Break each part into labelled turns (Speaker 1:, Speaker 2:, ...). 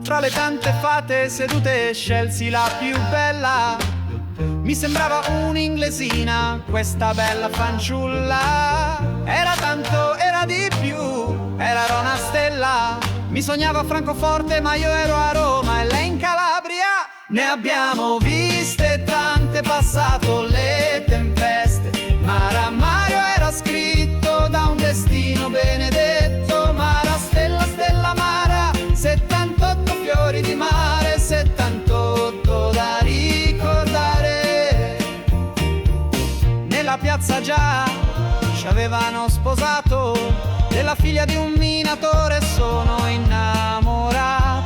Speaker 1: Fra le tante fate sedute scelsi la più bella. Mi sembrava un'inglesina questa bella fanciulla. Era tanto, era di più, era Rona Stella. Mi sognavo a Francoforte ma io ero a Roma e lei in Calabria. Ne abbiamo viste tante, passato le tempeste. Mara Mario era scritto da un destino benedetto. Mara Stella, Stella Mara, 78 fiori di mare, 78 da ricordare. Nella piazza già ci avevano sposato, della figlia di un minatore sono innamorato.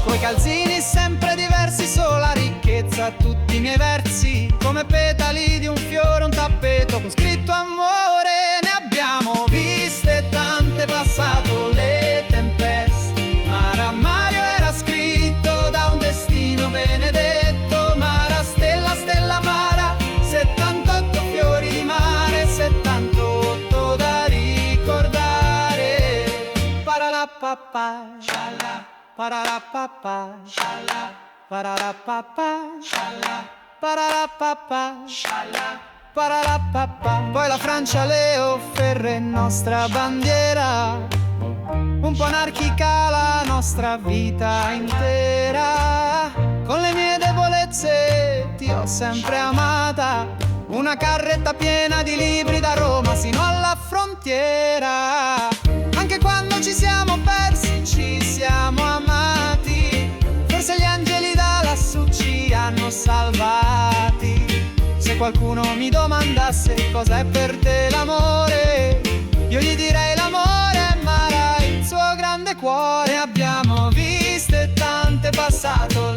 Speaker 1: Coi calzini sempre diversi, sola ricchezza, tutti i miei versi come petali di un fiore, un tappeto con scritto amore. Ne abbiamo viste tante, passato le tempeste. Mara Mario era scritto da un destino benedetto. Mara Stella, Stella Mara, 78 fiori di mare, 78 da ricordare. Paralapapà, paralapapà, paralapapà, paralapapà, paralapapà. Poi la Francia le offre nostra bandiera, un po' anarchica la nostra vita intera. Con le mie debolezze ti ho sempre amata, una carretta piena di libri da Roma sino alla frontiera. Anche quando ci siamo persi ci siamo amati, forse gli angeli da lassù ci hanno salvati. Se qualcuno mi domandasse cos'è per te l'amore, io gli direi l'amore è Mara, il suo grande cuore. Abbiamo viste tante, passato